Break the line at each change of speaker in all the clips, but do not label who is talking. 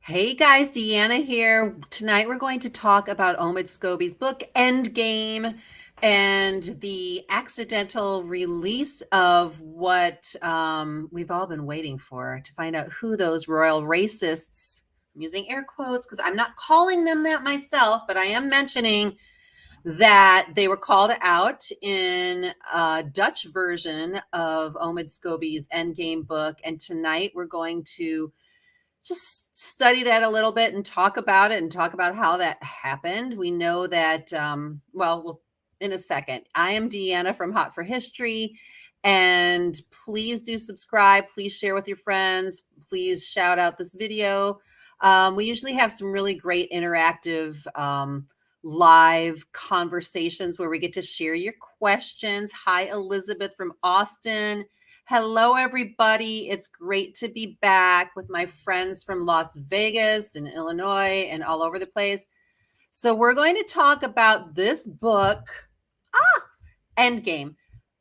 Hey guys, Deanna here. Tonight we're going to talk about Omid Scobie's book Endgame and the accidental release of what we've all been waiting for to find out who those royal racists, I'm using air quotes because I'm not calling them that myself, but I am mentioning that they were called out in a Dutch version of Omid Scobie's Endgame book. And tonight we're going to just study that a little bit and talk about it and talk about how that happened. We know that, we'll in a second. I am Deanna from Hot for History. And please do subscribe. Please share with your friends. Please shout out this video. We usually have some really great interactive live conversations where we get to share your questions. Hi, Elizabeth from Austin. Hello, everybody. It's great to be back with my friends from Las Vegas and Illinois and all over the place. So, we're going to talk about this book, Endgame.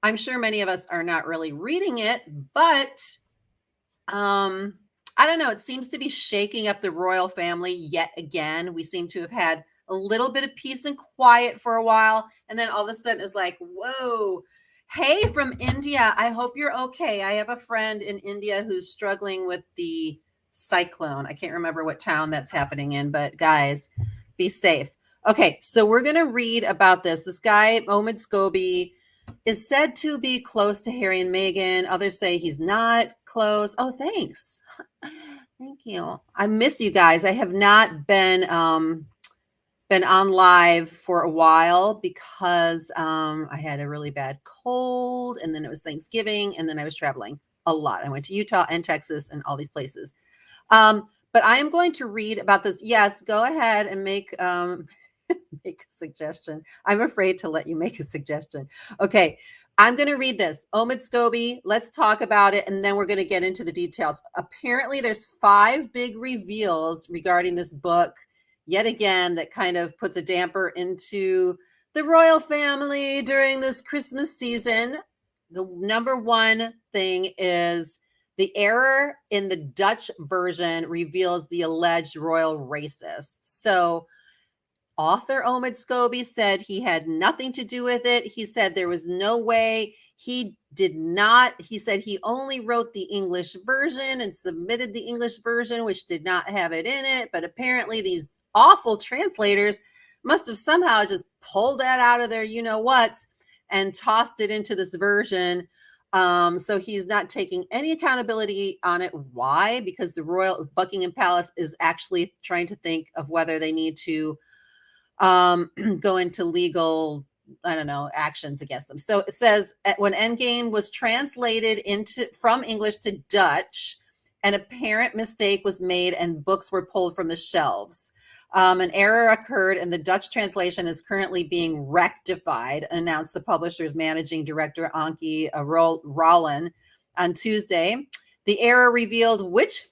I'm sure many of us are not really reading it, but I don't know. It seems to be shaking up the royal family yet again. We seem to have had a little bit of peace and quiet for a while. And then all of a sudden it's like, whoa, hey, from India. I hope you're okay. I have a friend in India who's struggling with the cyclone. I can't remember what town that's happening in, but guys, be safe. Okay, so we're going to read about this. This guy, Omid Scobie, is said to be close to Harry and Meghan. Others say he's not close. Oh, thanks. Thank you. I miss you guys. I have not been on live for a while because I had a really bad cold, and then it was Thanksgiving, and then I was traveling a lot. I went to Utah and Texas and all these places. But I am going to read about this. Yes, go ahead and make make a suggestion. I'm afraid to let you make a suggestion. Okay. I'm going to read this. Omid Scobie, let's talk about it, and then we're going to get into the details. Apparently, there's 5 big reveals regarding this book, yet again, that kind of puts a damper into the royal family during this Christmas season. The number one thing is the error in the Dutch version reveals the alleged royal racists. So, author Omid Scobie said he had nothing to do with it. He said there was no way. He did not. He said he only wrote the English version and submitted the English version, which did not have it in it. But apparently, these awful translators must have somehow just pulled that out of their you know whats and tossed it into this version. So he's not taking any accountability on it. Why? Because the Royal Buckingham Palace is actually trying to think of whether they need to go into legal, I don't know, actions against them. So it says when Endgame was translated from English to Dutch, an apparent mistake was made and books were pulled from the shelves. An error occurred and the Dutch translation is currently being rectified, announced the publisher's managing director, Ankie Rollen, on Tuesday. The error revealed which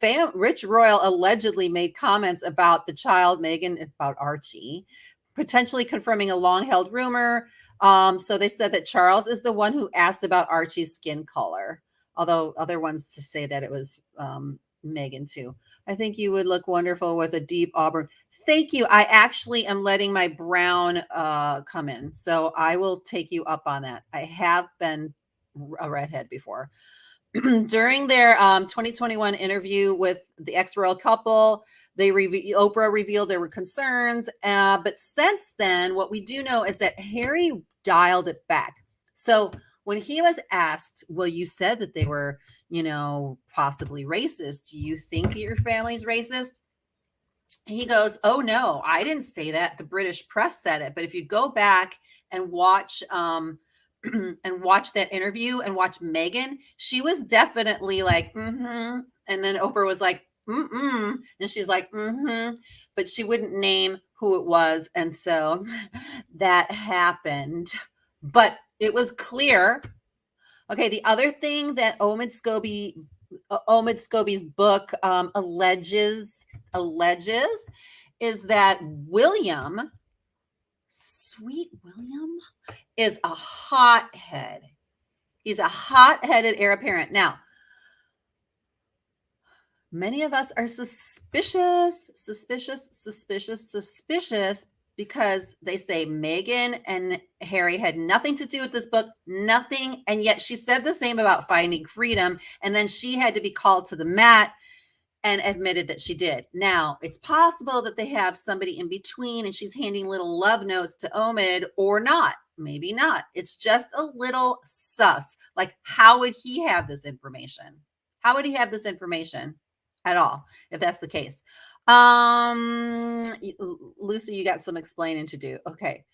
royal allegedly made comments about the child, Meghan, about Archie, potentially confirming a long-held rumor. So they said that Charles is the one who asked about Archie's skin color, although other ones to say that it was Meghan too. I think you would look wonderful with a deep auburn. Thank you. I actually am letting my brown come in, so I will take you up on that. I have been a redhead before. During their 2021 interview with the ex-royal couple, Oprah revealed there were concerns. But since then, what we do know is that Harry dialed it back. So when he was asked, well, you said that they were, possibly racist. Do you think your family's racist? He goes, oh, no, I didn't say that. The British press said it. But if you go back and watch and watch that interview and watch Meghan, she was definitely like, mm-hmm. And then Oprah was like, mm-mm. And she's like, mm-hmm. But she wouldn't name who it was. And so that happened. But it was clear. Okay, the other thing that Omid Scobie's book alleges is that William, sweet William, is a hothead. He's a hot-headed heir apparent. Now, Many of us are suspicious because they say Meghan and Harry had nothing to do with this book, nothing. And yet she said the same about Finding Freedom. And then she had to be called to the mat and admitted that she did. Now, it's possible that they have somebody in between and she's handing little love notes to Omid, or not. Maybe not. It's just a little sus. Like, how would he have this information? How would he have this information at all if that's the case? Lucy, you got some explaining to do. Okay.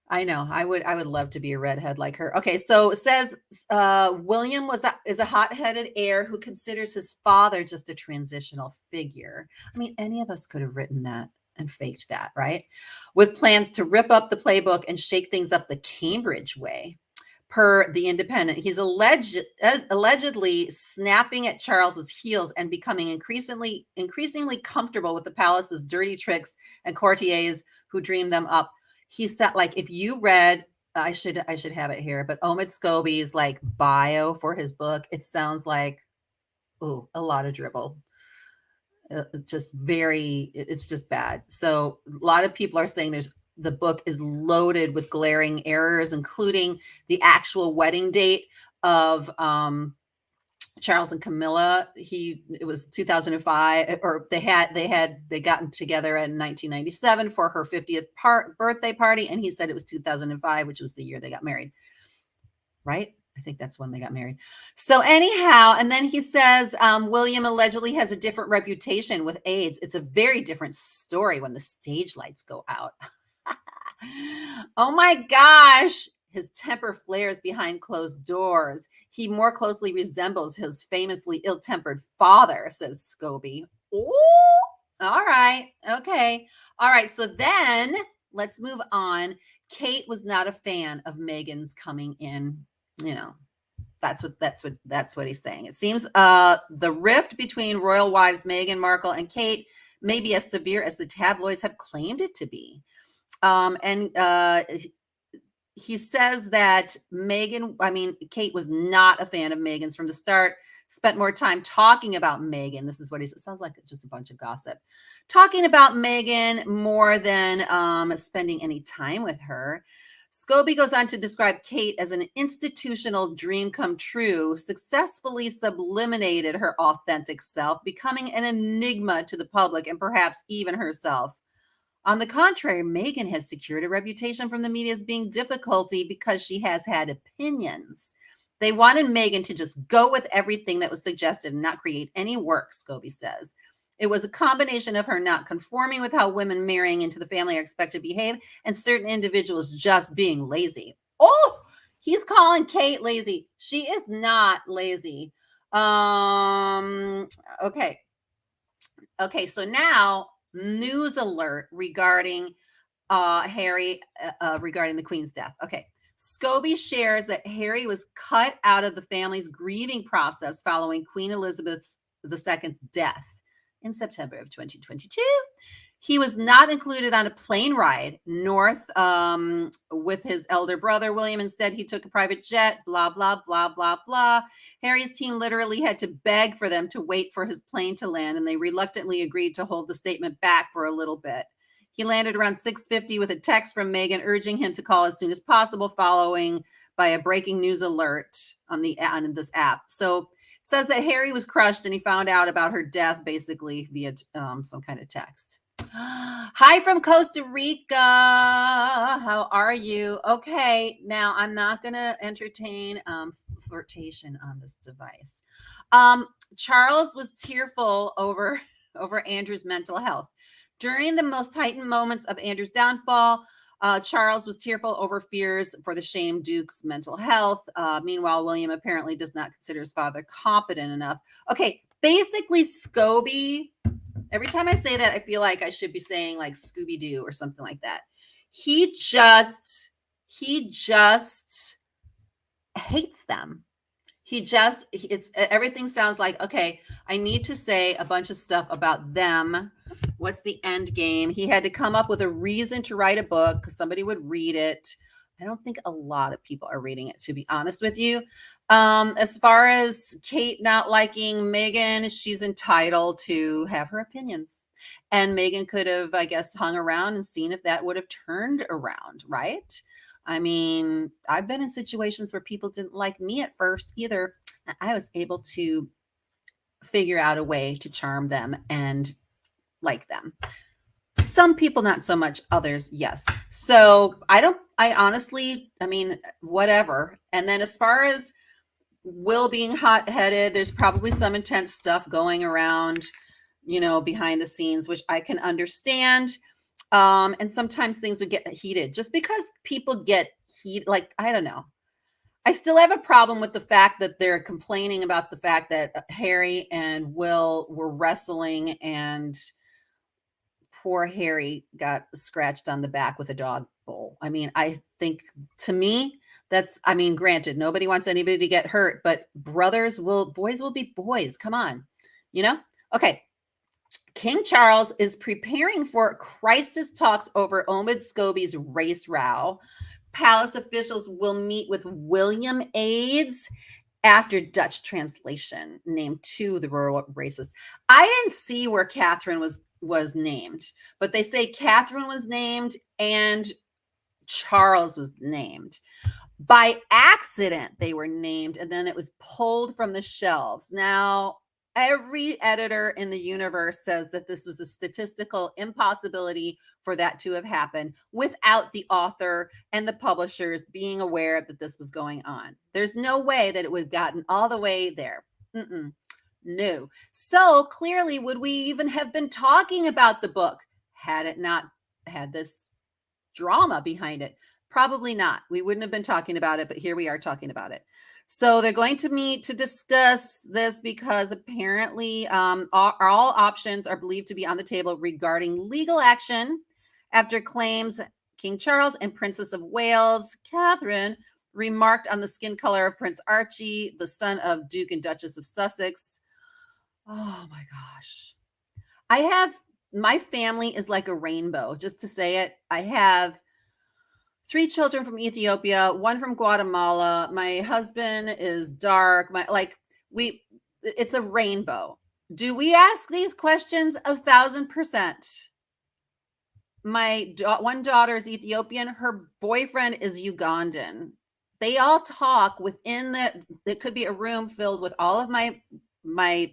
I know. I would love to be a redhead like her. Okay, so it says William is a hot-headed heir who considers his father just a transitional figure. I mean, any of us could have written that and faked that, right? With plans to rip up the playbook and shake things up the Cambridge way. Per The Independent, he's allegedly snapping at Charles's heels and becoming increasingly comfortable with the palace's dirty tricks and courtiers who dream them up. He said, like, if you read, I should have it here, but Omid Scobie's like bio for his book, it sounds like, a lot of dribble. It's just bad. So a lot of people are saying the book is loaded with glaring errors, including the actual wedding date of Charles and Camilla. It was 2005, or they gotten together in 1997 for her 50th birthday party, and he said it was 2005, which was the year they got married. Right? I think that's when they got married. So anyhow, and then he says William allegedly has a different reputation with AIDS. It's a very different story when the stage lights go out. Oh my gosh. His temper flares behind closed doors. He more closely resembles his famously ill-tempered father, says Scobie. Ooh, all right. Okay. All right. So then let's move on. Kate was not a fan of Meghan's coming in. That's what he's saying. It seems the rift between royal wives Meghan Markle and Kate may be as severe as the tabloids have claimed it to be. He says that Kate was not a fan of Meghan's from the start, spent more time talking about Meghan. This is what he says. It sounds like just a bunch of gossip. Talking about Meghan more than spending any time with her. Scobie goes on to describe Kate as an institutional dream come true, successfully sublimated her authentic self, becoming an enigma to the public and perhaps even herself. On the contrary, Meghan has secured a reputation from the media as being difficulty because she has had opinions. They wanted Meghan to just go with everything that was suggested and not create any work, Scobie says. It was a combination of her not conforming with how women marrying into the family are expected to behave and certain individuals just being lazy. Oh, he's calling Kate lazy. She is not lazy. Okay. Okay, so now news alert regarding Harry, regarding the Queen's death. Okay. Scobie shares that Harry was cut out of the family's grieving process following Queen Elizabeth II's death in September of 2022. He was not included on a plane ride north with his elder brother, William. Instead, he took a private jet, blah, blah, blah, blah, blah. Harry's team literally had to beg for them to wait for his plane to land, and they reluctantly agreed to hold the statement back for a little bit. He landed around 6:50 with a text from Meghan urging him to call as soon as possible, following by a breaking news alert on this app. So it says that Harry was crushed and he found out about her death basically via some kind of text. Hi from Costa Rica. How are you? Okay, now I'm not going to entertain flirtation on this device. Charles was tearful over Andrew's mental health. During the most heightened moments of Andrew's downfall, Charles was tearful over fears for the shamed Duke's mental health. Meanwhile, William apparently does not consider his father competent enough. Okay, basically, Scobie, every time I say that, I feel like I should be saying like Scooby-Doo or something like that. He just hates them. Everything sounds like, okay, I need to say a bunch of stuff about them. What's the end game? He had to come up with a reason to write a book because somebody would read it. I don't think a lot of people are reading it, to be honest with you. As far as Kate not liking Meghan, she's entitled to have her opinions. And Meghan could have, I guess, hung around and seen if that would have turned around, right? I mean, I've been in situations where people didn't like me at first either. I was able to figure out a way to charm them and like them. Some people not so much, others yes. So I honestly, I mean, whatever. And then as far as Will being hot-headed, there's probably some intense stuff going around, behind the scenes, which I can understand. And sometimes things would get heated just because people get heat. Like, I don't know. I still have a problem with the fact that they're complaining about the fact that Harry and Will were wrestling and poor Harry got scratched on the back with a dog bowl. I mean, I think, to me, granted, nobody wants anybody to get hurt, but boys will be boys. Come on, you know? Okay. King Charles is preparing for crisis talks over Omid Scobie's race row. Palace officials will meet with William aides after Dutch translation named two of the royal races. I didn't see where Catherine was named, but they say Catherine was named and Charles was named. By accident, they were named, and then it was pulled from the shelves. Now, every editor in the universe says that this was a statistical impossibility for that to have happened without the author and the publishers being aware that this was going on. There's no way that it would have gotten all the way there. No. So clearly, would we even have been talking about the book had it not had this drama behind it? Probably not. We wouldn't have been talking about it, but here we are talking about it. So they're going to meet to discuss this because apparently all options are believed to be on the table regarding legal action after claims King Charles and Princess of Wales, Catherine, remarked on the skin color of Prince Archie, the son of Duke and Duchess of Sussex. Oh my gosh. My family is like a rainbow, just to say it. I have 3 children from Ethiopia, 1 from Guatemala. My husband is dark. It's a rainbow. Do we ask these questions? 1,000%. My one daughter is Ethiopian. Her boyfriend is Ugandan. They all talk within it could be a room filled with all of my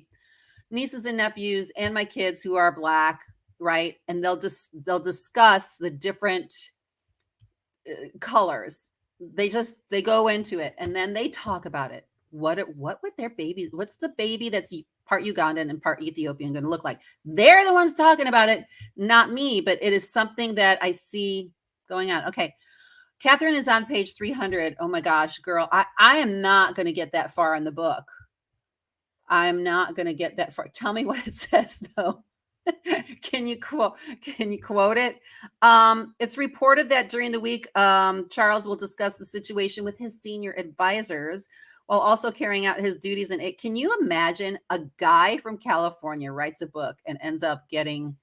nieces and nephews and my kids who are Black, right? And they'll discuss the different colors. They go into it and then they talk about it. What would their baby, what's the baby that's part Ugandan and part Ethiopian going to look like? They're the ones talking about it, not me, but it is something that I see going on. Okay. Catherine is on page 300. Oh my gosh, girl. I am not going to get that far in the book. I'm not going to get that far. Tell me what it says though. Can you quote it? It's reported that during the week, Charles will discuss the situation with his senior advisors while also carrying out his duties. And can you imagine a guy from California writes a book and ends up getting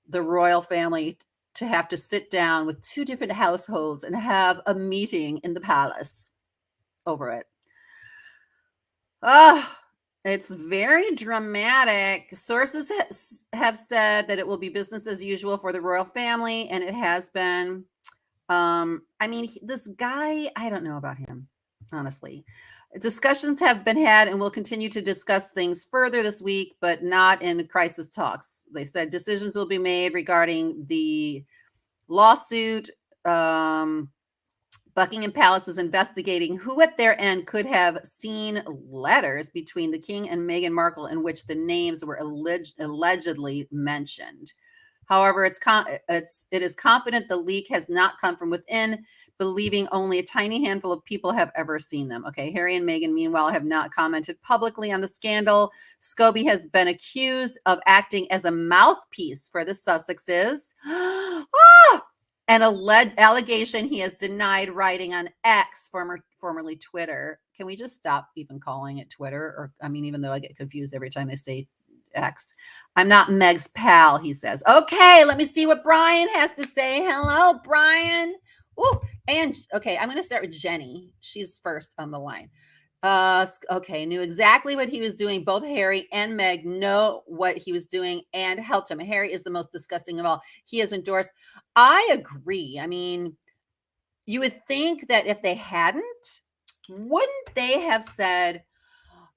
the royal family to have to sit down with 2 different households and have a meeting in the palace over it? It's very dramatic. Sources have said that it will be business as usual for the royal family, and it has been. This guy, I don't know about him, honestly. Discussions have been had and will continue to discuss things further this week, but not in crisis talks. They said decisions will be made regarding the lawsuit. Buckingham Palace is investigating who at their end could have seen letters between the King and Meghan Markle in which the names were allegedly mentioned. However, it is confident the leak has not come from within, believing only a tiny handful of people have ever seen them. Okay, Harry and Meghan, meanwhile, have not commented publicly on the scandal. Scobie has been accused of acting as a mouthpiece for the Sussexes. An allegation he has denied writing on X, formerly Twitter. Can we just stop even calling it Twitter? Or, even though I get confused every time they say X. I'm not Meg's pal, he says. Okay, let me see what Brian has to say. Hello, Brian. Ooh, and okay, I'm going to start with Jenny. She's first on the line. Okay, knew exactly what he was doing. Both Harry and Meg know what he was doing and helped him. Harry is the most disgusting of all. He is endorsed. I agree. I mean, you would think that if they hadn't, wouldn't they have said,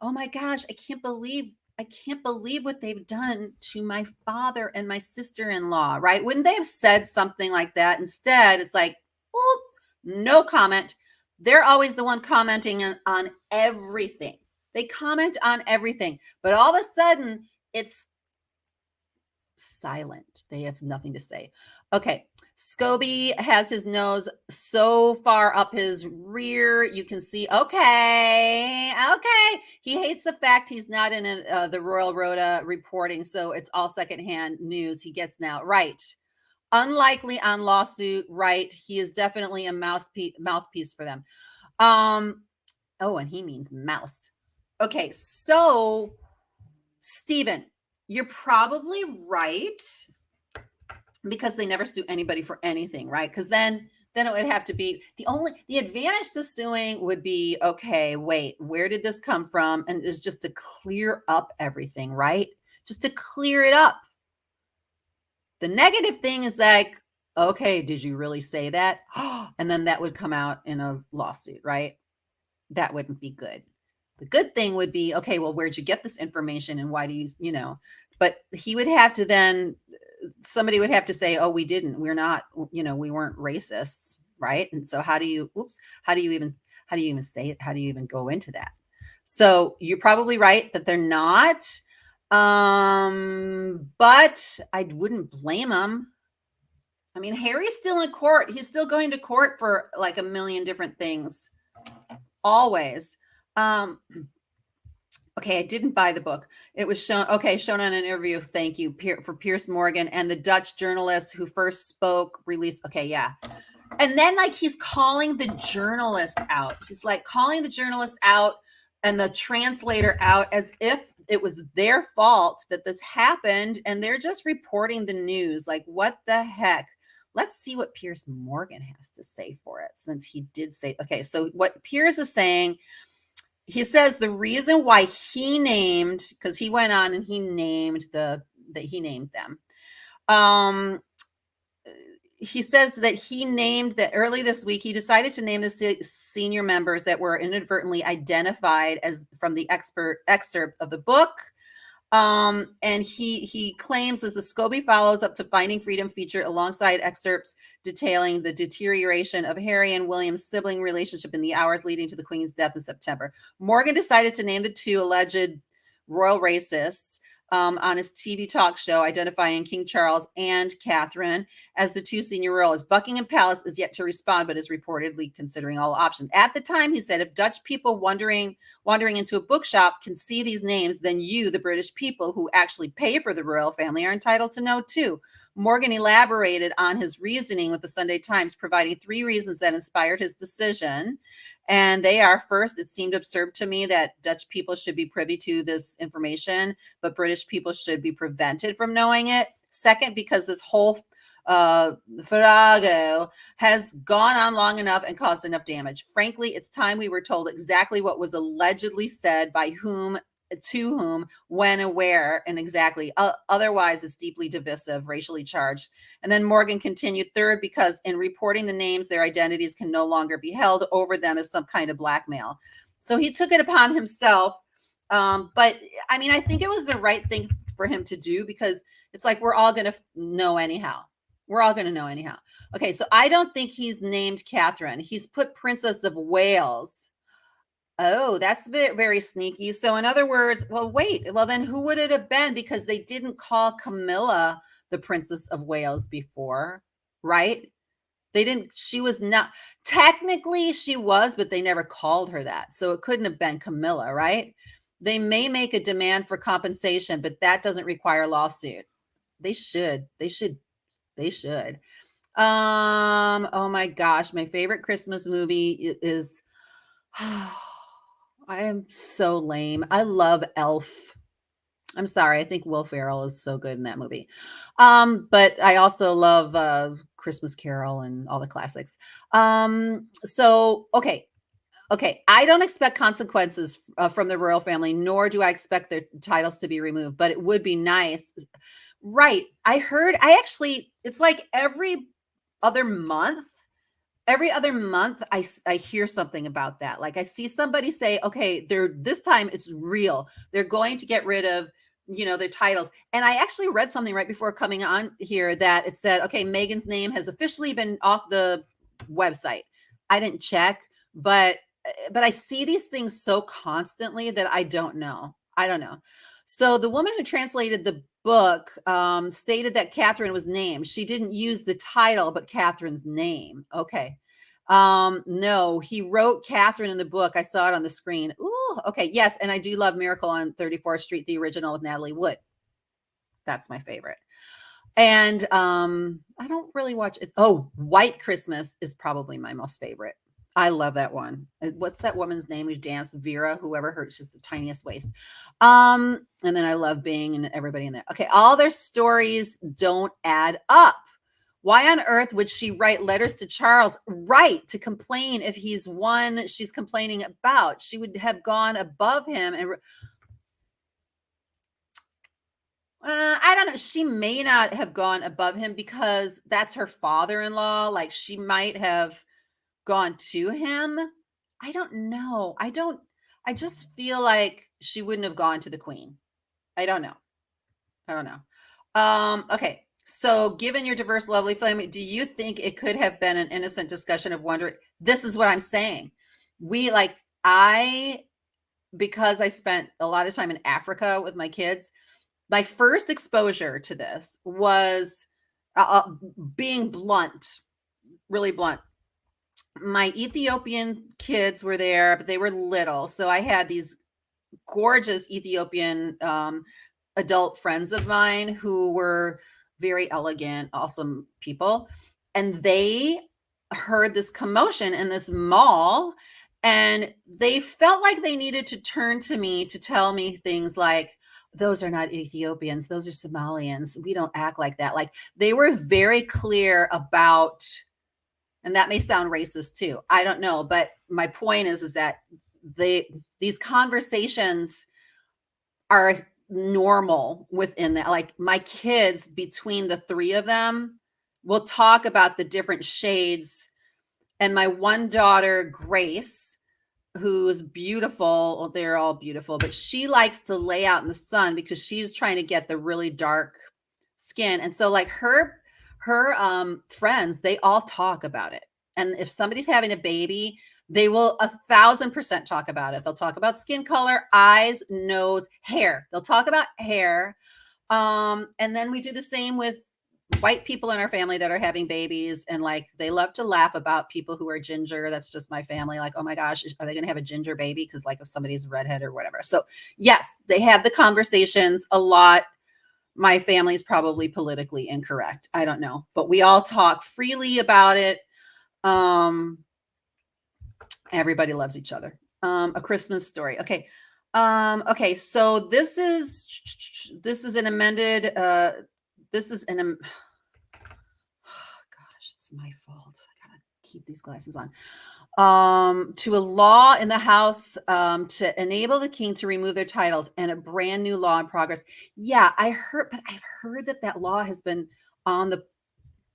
"Oh my gosh, I can't believe what they've done to my father and my sister-in-law," right? Wouldn't they have said something like that? Instead, it's like, "Oh, no comment." They're always the one commenting on everything. They comment on everything, but all of a sudden, it's silent. They have nothing to say. Okay. Scobie has his nose so far up his rear. You can see, okay. He hates the fact he's not in the Royal Rota reporting. So it's all secondhand news he gets now. Right. Unlikely on lawsuit. Right. He is definitely a mouthpiece for them. Oh, and he means mouse. Okay. So, Stephen, you're probably right because they never sue anybody for anything, right? Because then it would have to be the advantage to suing would be, okay, wait, where did this come from? And it's just to clear up everything, right? Just to clear it up. The negative thing is like, okay, did you really say that? And then that would come out in a lawsuit, right? That wouldn't be good. The good thing would be, okay, well, where'd you get this information and why do you, but he would have to then, somebody would have to say, oh, we didn't, we're not, we weren't racists, right? And so how do you even say it? How do you even go into that? So you're probably right that they're not, but I wouldn't blame them. I mean, Harry's still in court. He's still going to court for like a million different things. Always. Okay, I didn't buy the book. It was shown on an interview. Thank you for Piers Morgan and the Dutch journalist who first spoke released. Okay, yeah. And then like he's calling the journalist out. He's like calling the journalist out and the translator out as if it was their fault that this happened and they're just reporting the news. Like what the heck? Let's see what Piers Morgan has to say for it since he did say, okay, so what Piers is saying, he says the reason why he named, because he went on and he named them. He says that he named that early this week, he decided to name the senior members that were inadvertently identified as from the excerpt of the book. And he claims that the Scobie follows up to Finding Freedom feature alongside excerpts detailing the deterioration of Harry and William's sibling relationship in the hours leading to the Queen's death in September. Morgan decided to name the two alleged royal racists on his TV talk show, identifying King Charles and Catherine as the two senior royals. Buckingham Palace is yet to respond, but is reportedly considering all options. At the time, he said, if Dutch people wandering into a bookshop can see these names, then you, the British people who actually pay for the royal family, are entitled to know too. Morgan elaborated on his reasoning with the Sunday Times, providing 3 reasons that inspired his decision. And they are, first, it seemed absurd to me that Dutch people should be privy to this information, but British people should be prevented from knowing it. Second, because this whole farrago has gone on long enough and caused enough damage. Frankly, it's time we were told exactly what was allegedly said, by whom, to whom, when, and where, and exactly. Otherwise, it's deeply divisive, racially charged. And then Morgan continued, third, because in reporting the names, their identities can no longer be held over them as some kind of blackmail. So he took it upon himself. But I mean, I think it was the right thing for him to do because it's like we're all going to know anyhow. We're all going to know anyhow. Okay, so I don't think he's named Catherine. He's put Princess of Wales. Oh, that's very sneaky. So in other words, well, then who would it have been? Because they didn't call Camilla the Princess of Wales before, right? They didn't, she was not, technically she was, but they never called her that. So it couldn't have been Camilla, right? They may make a demand for compensation, but that doesn't require a lawsuit. They should. Oh my gosh, my favorite Christmas movie is I am so lame. I love Elf. I'm sorry. I think Will Ferrell is so good in that movie. But I also love Christmas Carol and all the classics. So, okay. Okay, I don't expect consequences from the royal family, nor do I expect their titles to be removed, but it would be nice. Right. I actually, it's like every other month I hear something about that. Like I see somebody say, okay, this time it's real. They're going to get rid of, their titles. And I actually read something right before coming on here that it said, okay, Meghan's name has officially been off the website. I didn't check, but I see these things so constantly that I don't know. I don't know. So the woman who translated the book stated that Catherine was named. She didn't use the title, but Catherine's name. Okay. No, he wrote Catherine in the book. I saw it on the screen. Ooh, okay. Yes. And I do love Miracle on 34th Street, the original with Natalie Wood. That's my favorite. And I don't really watch it. Oh, White Christmas is probably my most favorite. I love that one. What's that woman's name who danced? Vera, whoever her, she's the tiniest waist. And then I love Bing and everybody in there. Okay, all their stories don't add up. Why on earth would she write letters to Charles? Right, to complain if he's one she's complaining about. She would have gone above him and I don't know. She may not have gone above him because that's her father-in-law. Like she might have gone to him. I don't know. I just feel like she wouldn't have gone to the queen. I don't know. Okay. So given your diverse, lovely family, do you think it could have been an innocent discussion of wonder? This is what I'm saying. Because I spent a lot of time in Africa with my kids, my first exposure to this was being blunt, really blunt. My Ethiopian kids were there, but they were little. So I had these gorgeous Ethiopian adult friends of mine who were very elegant, awesome people. And they heard this commotion in this mall and they felt like they needed to turn to me to tell me things like, those are not Ethiopians, those are Somalians. We don't act like that. Like they were very clear about, and that may sound racist too. I don't know, but my point is that these conversations are normal within that. Like my kids, between the three of them, will talk about the different shades. And my one daughter, Grace, who's beautiful, well, they're all beautiful, but she likes to lay out in the sun because she's trying to get the really dark skin. And so like her friends, they all talk about it. And if somebody's having a baby, they will 1,000% talk about it. They'll talk about skin color, eyes, nose, hair. They'll talk about hair. And then we do the same with white people in our family that are having babies. And like, they love to laugh about people who are ginger. That's just my family. Like, oh my gosh, are they going to have a ginger baby? Cause like if somebody's redhead or whatever. So yes, they have the conversations a lot. My family's probably politically incorrect. I don't know, but we all talk freely about it. Everybody loves each other. A Christmas Story. Okay. Okay. So this is an amended, gosh, it's my fault. I gotta keep these glasses on. To a law in the House to enable the king to remove their titles, and a brand new law in progress. Yeah, I've heard that law has been on the.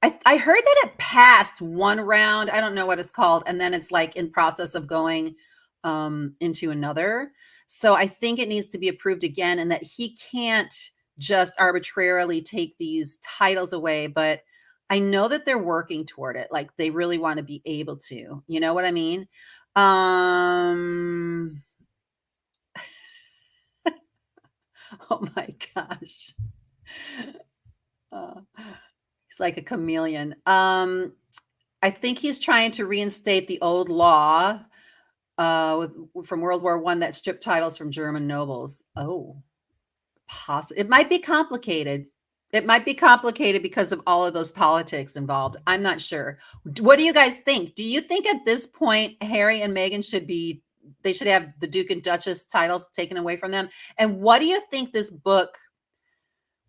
I heard that it passed one round. I don't know what it's called, and then it's like in process of going into another. So I think it needs to be approved again, and that he can't just arbitrarily take these titles away, but I know that they're working toward it. Like they really want to be able to, you know what I mean? Oh my gosh. He's like a chameleon. I think he's trying to reinstate the old law from World War I that stripped titles from German nobles. Oh, it might be complicated. It might be complicated because of all of those politics involved. I'm not sure. What do you guys think? Do you think at this point Harry and Meghan should have the Duke and Duchess titles taken away from them? And what do you think this book,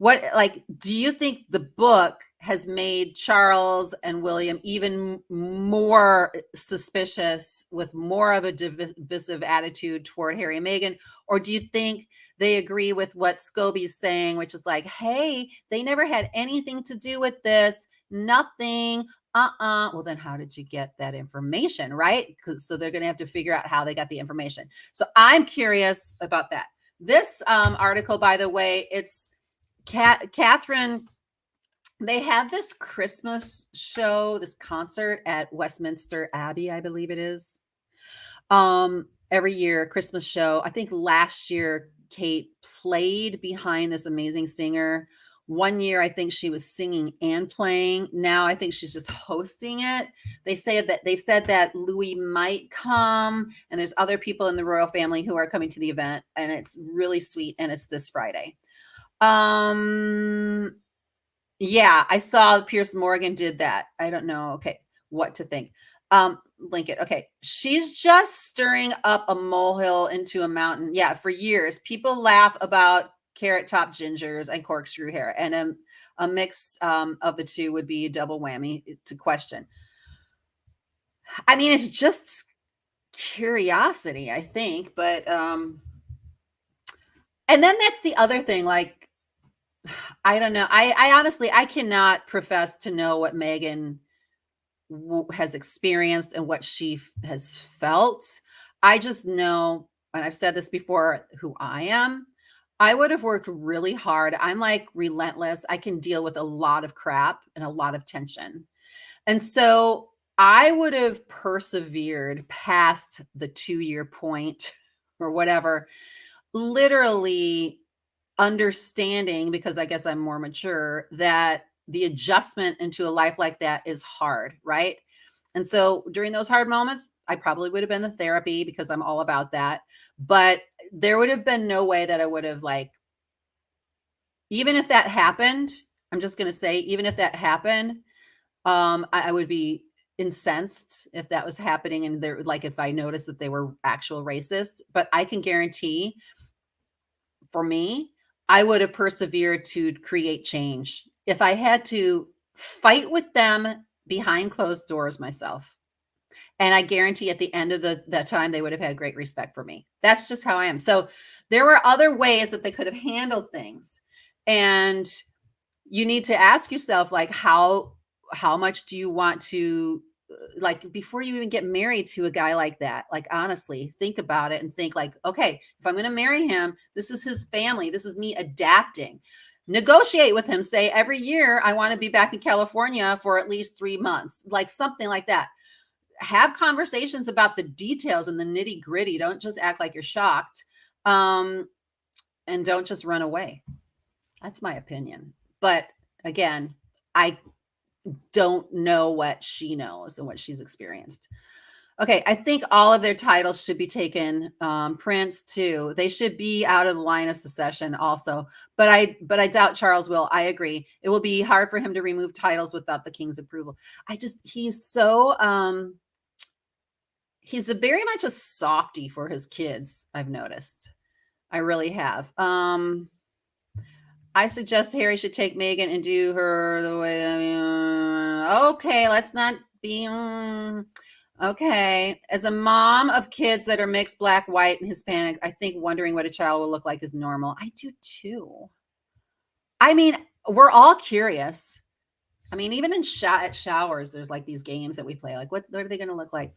do you think the book has made Charles and William even more suspicious, with more of a divisive attitude toward Harry and Meghan? Or do you think they agree with what Scobie's saying, which is like, hey, they never had anything to do with this, nothing. Well, then how did you get that information, right? So they're going to have to figure out how they got the information. So I'm curious about that. This article, by the way, it's Catherine. They have this Christmas show, this concert at Westminster Abbey, I believe it is. Every year, Christmas show. I think last year Kate played behind this amazing singer. One year, I think she was singing and playing. Now I think she's just hosting it. They said that Louis might come, and there's other people in the royal family who are coming to the event, and it's really sweet. And it's this Friday. Yeah, I saw Pierce Morgan did that. I don't know. Okay, what to think. Link it. Okay. She's just stirring up a molehill into a mountain. Yeah, for years. People laugh about carrot top gingers and corkscrew hair, and a mix of the two would be a double whammy to question. I mean, it's just curiosity, I think, but and then that's the other thing, like, I don't know. I honestly, I cannot profess to know what Meghan has experienced and what she has felt. I just know, and I've said this before, who I am. I would have worked really hard. I'm like relentless. I can deal with a lot of crap and a lot of tension. And so I would have persevered past the 2-year point or whatever, literally understanding, because I guess I'm more mature, that the adjustment into a life like that is hard, right? And so during those hard moments, I probably would have been the therapy, because I'm all about that. But there would have been no way that I would have, like, even if that happened, I'm just going to say, even if that happened, I would be incensed if that was happening. And they're like, if I noticed that they were actual racists, but I can guarantee for me, I would have persevered to create change. If I had to fight with them behind closed doors myself, and I guarantee at the end of that time, they would have had great respect for me. That's just how I am. So there were other ways that they could have handled things. And you need to ask yourself, like, how much do you want to, like, before you even get married to a guy like that, like, honestly, think about it and think, like, okay, if I'm going to marry him, this is his family. This is me adapting. Negotiate with him. Say, every year I want to be back in California for at least 3 months, like something like that. Have conversations about the details and the nitty gritty. Don't just act like you're shocked. And don't just run away. That's my opinion. But again, I don't know what she knows and what she's experienced. Okay, I think all of their titles should be taken. Prince too. They should be out of the line of succession also. But I doubt Charles will. I agree. It will be hard for him to remove titles without the king's approval. He's so he's very much a softie for his kids, I've noticed. I really have. I suggest Harry should take Meghan and do her the way. Okay, let's not be. Okay. As a mom of kids that are mixed black, white, and Hispanic, I think wondering what a child will look like is normal. I do too. I mean, we're all curious. I mean, even in at showers, there's like these games that we play. Like, what are they going to look like?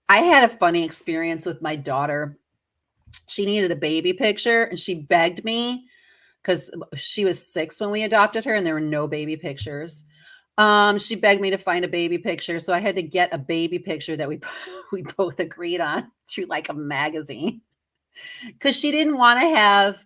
I had a funny experience with my daughter. She needed a baby picture, and she begged me, because she was 6 when we adopted her and there were no baby pictures. She begged me to find a baby picture. So I had to get a baby picture that we both agreed on through like a magazine, because she didn't want to have,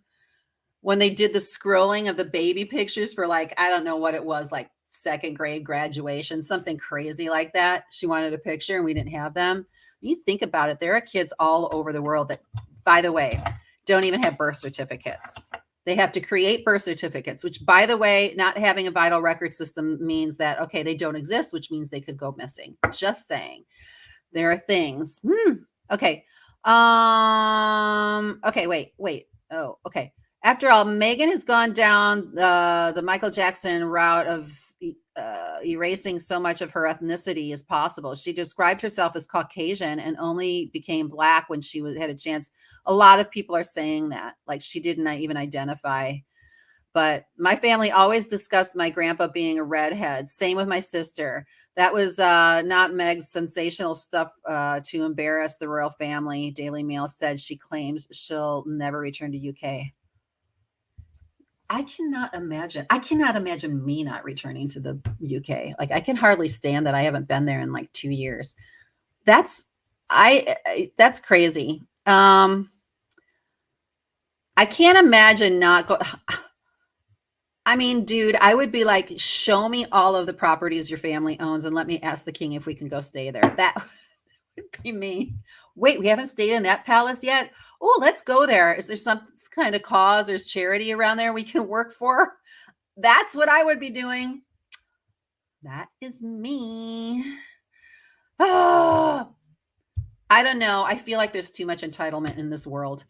when they did the scrolling of the baby pictures for, like, I don't know what it was, like 2nd grade graduation, something crazy like that. She wanted a picture and we didn't have them. You think about it, there are kids all over the world that, by the way, don't even have birth certificates. They have to create birth certificates, which, by the way, not having a vital record system means that, okay, they don't exist, which means they could go missing. Just saying. There are things. Okay. Okay, wait. Oh, okay. After all, Meghan has gone down the Michael Jackson route of erasing so much of her ethnicity as possible. She described herself as Caucasian and only became black when she had a chance. A lot of people are saying that, like she didn't even identify. But my family always discussed my grandpa being a redhead. Same with my sister. That was not Meg's sensational stuff to embarrass the royal family. Daily Mail said she claims she'll never return to UK. I cannot imagine. I cannot imagine me not returning to the UK. Like I can hardly stand that I haven't been there in like 2 years. That's that's crazy. I can't imagine not go. I mean, dude, I would be like, show me all of the properties your family owns and let me ask the king if we can go stay there. That would be me. Wait, we haven't stayed in that palace yet? Oh, let's go there. Is there some kind of cause or charity around there we can work for? That's what I would be doing. That is me. Oh, I don't know. I feel like there's too much entitlement in this world.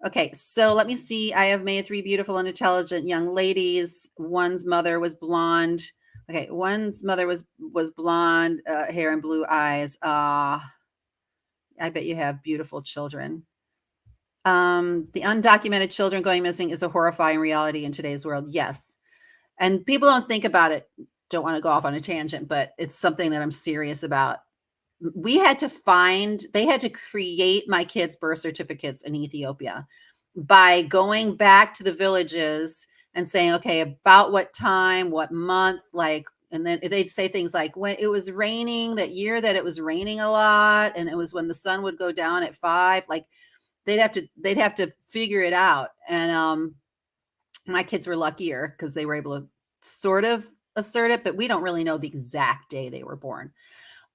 Okay, so let me see. I have made 3 beautiful and intelligent young ladies. One's mother was blonde. Okay, one's mother was blonde hair and blue eyes. I bet you have beautiful children. The undocumented children going missing is a horrifying reality in today's world. Yes. And people don't think about it. Don't want to go off on a tangent, but it's something that I'm serious about. They had to create my kids' birth certificates in Ethiopia by going back to the villages and saying, okay, about what time, what month, like, and then they'd say things like when it was raining that year that it was raining a lot. And it was when the sun would go down at 5, like they'd have to figure it out. And, my kids were luckier because they were able to sort of assert it, but we don't really know the exact day they were born.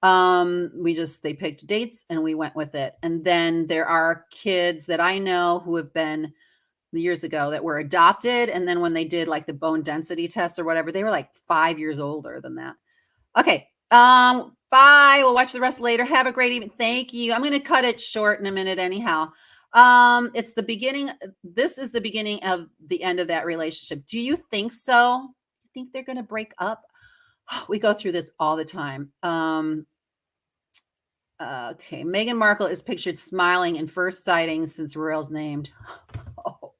They picked dates and we went with it. And then there are kids that I know who have been years ago that were adopted. And then when they did like the bone density test or whatever, they were like 5 years older than that. Okay. Bye. We'll watch the rest later. Have a great evening. Thank you. I'm going to cut it short in a minute anyhow. It's the beginning. This is the beginning of the end of that relationship. Do you think so? You think they're going to break up? We go through this all the time. Okay. Meghan Markle is pictured smiling in first sighting since Royal's named. Oh.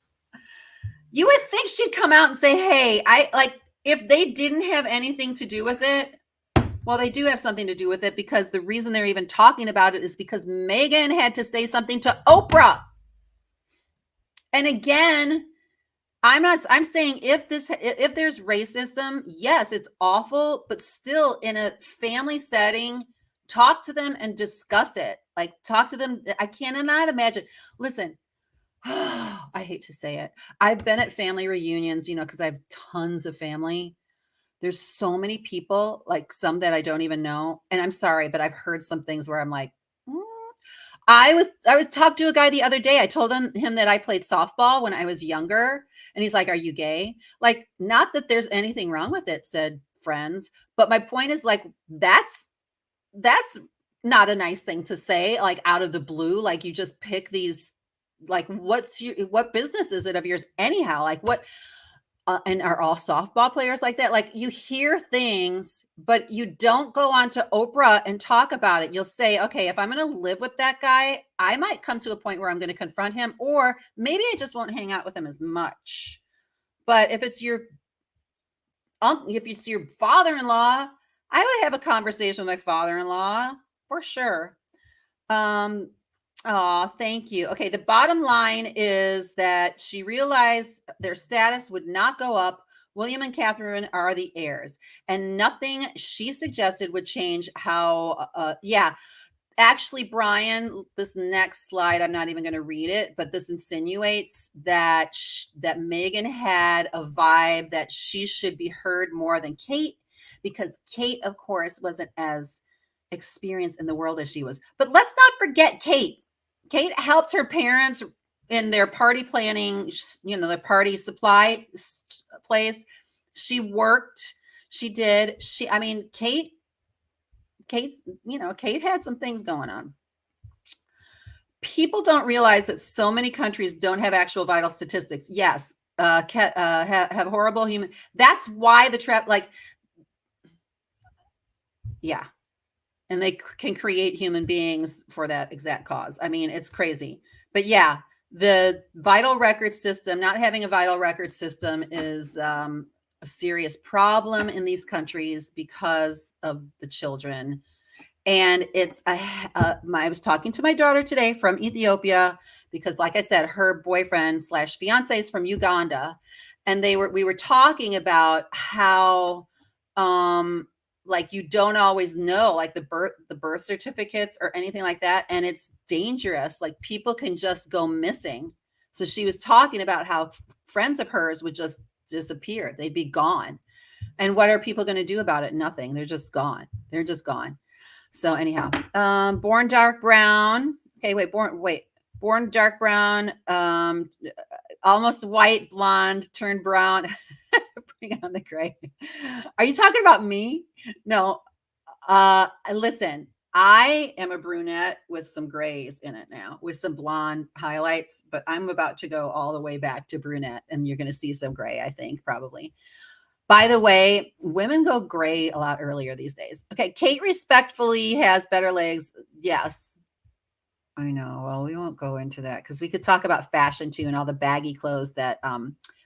You would think she'd come out and say, hey, if they didn't have anything to do with it, well, they do have something to do with it because the reason they're even talking about it is because Meghan had to say something to Oprah. And again, I'm saying if there's racism, yes, it's awful, but still in a family setting, talk to them and discuss it. Like talk to them. I cannot imagine. Listen, I hate to say it. I've been at family reunions, because I have tons of family. There's so many people, like some that I don't even know. And I'm sorry, but I've heard some things where I'm like, I was talking to a guy the other day. I told him that I played softball when I was younger. And he's like, are you gay? Like, not that there's anything wrong with it, said friends. But my point is like, that's not a nice thing to say, like out of the blue. Like you just pick these, like, what business is it of yours anyhow? Like what, and are all softball players like that? Like you hear things, but you don't go on to Oprah and talk about it. You'll say, okay, if I'm going to live with that guy, I might come to a point where I'm going to confront him, or maybe I just won't hang out with him as much. But if it's your father-in-law, I would have a conversation with my father-in-law for sure. Oh, thank you. Okay, the bottom line is that she realized their status would not go up. William and Catherine are the heirs, and nothing she suggested would change how, actually, Brian, this next slide, I'm not even going to read it, but this insinuates that that Meghan had a vibe that she should be heard more than Kate, because Kate, of course, wasn't as experienced in the world as she was. But let's not forget Kate. Kate helped her parents in their party planning, their party supply place. She worked. She did. Kate, Kate had some things going on. People don't realize that so many countries don't have actual vital statistics. Yes, have horrible human. That's why the trap, like, yeah, and they can create human beings for that exact cause. I mean, it's crazy. But yeah, the vital record system, not having a vital record system is a serious problem in these countries because of the children. And it's I was talking to my daughter today from Ethiopia because, like I said, her boyfriend slash fiance is from Uganda, and we were talking about how like you don't always know like the birth certificates or anything like that, and it's dangerous. Like people can just go missing. So she was talking about how friends of hers would just disappear; they'd be gone. And what are people going to do about it? Nothing. They're just gone. They're just gone. So anyhow, born dark brown. Okay, born dark brown, almost white, blonde, turned brown. Bring on the gray. Are you talking about me? No. Listen, I am a brunette with some grays in it now, with some blonde highlights, but I'm about to go all the way back to brunette, and you're going to see some gray, I think, probably. By the way, women go gray a lot earlier these days. Okay, Kate respectfully has better legs. Yes, I know. Well, we won't go into that because we could talk about fashion too and all the baggy clothes that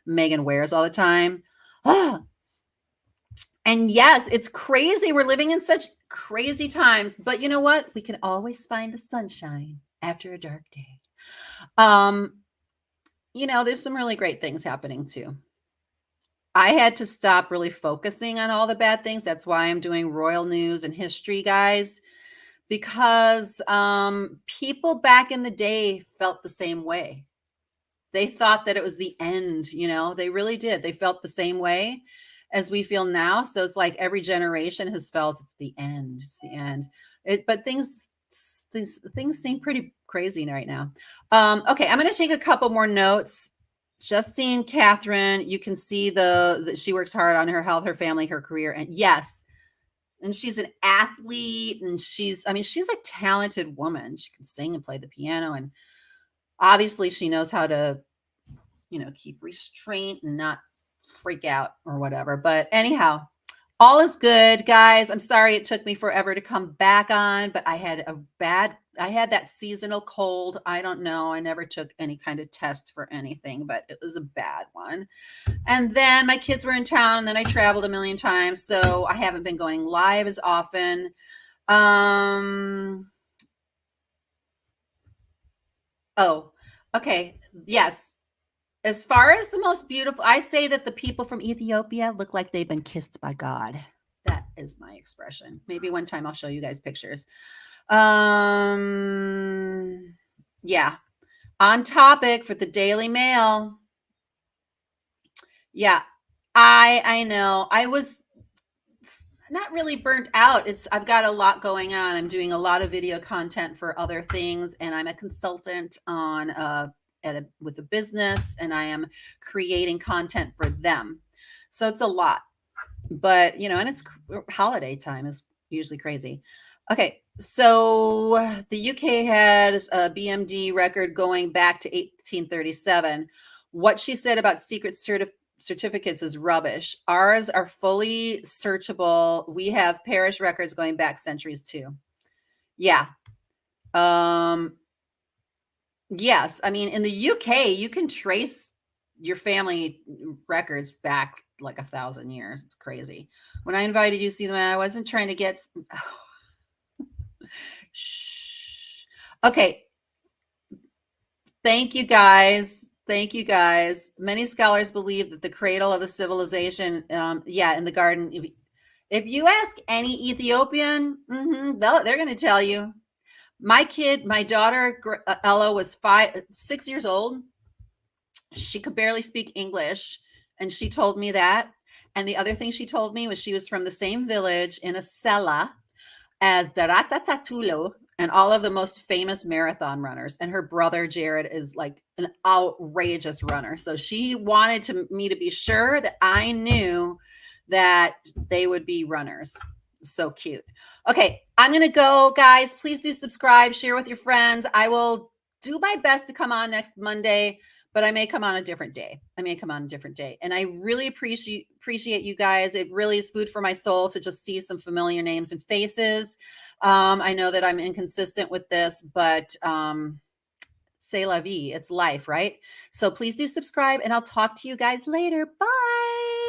Meghan wears all the time. And yes, it's crazy. We're living in such crazy times, but you know what? We can always find the sunshine after a dark day. There's some really great things happening too. I had to stop really focusing on all the bad things. That's why I'm doing royal news and history, guys, because people back in the day felt the same way. They thought that it was the end, they really did. They felt the same way as we feel now. So it's like every generation has felt it's the end. It's the end. But things seem pretty crazy right now. Okay, I'm going to take a couple more notes. Just seeing Catherine, you can see that she works hard on her health, her family, her career. And yes, and she's an athlete, and she's a talented woman. She can sing and play the piano, and obviously she knows how to, keep restraint and not freak out or whatever. But anyhow, all is good, guys. I'm sorry it took me forever to come back on, but I had that seasonal cold. I don't know. I never took any kind of test for anything, but it was a bad one. And then my kids were in town, and then I traveled a million times, so I haven't been going live as often. Oh, okay. Yes. As far as the most beautiful, I say that the people from Ethiopia look like they've been kissed by God. That is my expression. Maybe one time I'll show you guys pictures. Yeah. On topic for the Daily Mail. Yeah. I know. I was not really burnt out. I've got a lot going on. I'm doing a lot of video content for other things, and I'm a consultant on with a business, and I am creating content for them. So it's a lot, but and it's holiday time is usually crazy. Okay, so the UK has a BMD record going back to 1837. What she said about secret certificates is rubbish. Ours are fully searchable. We have parish records going back centuries too. Yeah. Yes, I mean, in the UK, you can trace your family records back like 1,000 years. It's crazy. When I invited you to see them, I wasn't trying to get. Shh. Okay. Thank you, guys. Thank you, guys. Many scholars believe that the cradle of the civilization, in the garden. If you ask any Ethiopian, they're going to tell you. My daughter Ella was 6 years old. She could barely speak English, and she told me that. And the other thing she told me was she was from the same village in a sela as Daratatatulo and all of the most famous marathon runners. And her brother Jared is like an outrageous runner. So she wanted me to be sure that I knew that they would be runners. So cute. Okay, I'm going to go, guys. Please do subscribe, share with your friends. I will do my best to come on next Monday, but I may come on a different day. And I really appreciate you guys. It really is food for my soul to just see some familiar names and faces. I know that I'm inconsistent with this, but c'est la vie. It's life, right? So please do subscribe, and I'll talk to you guys later. Bye.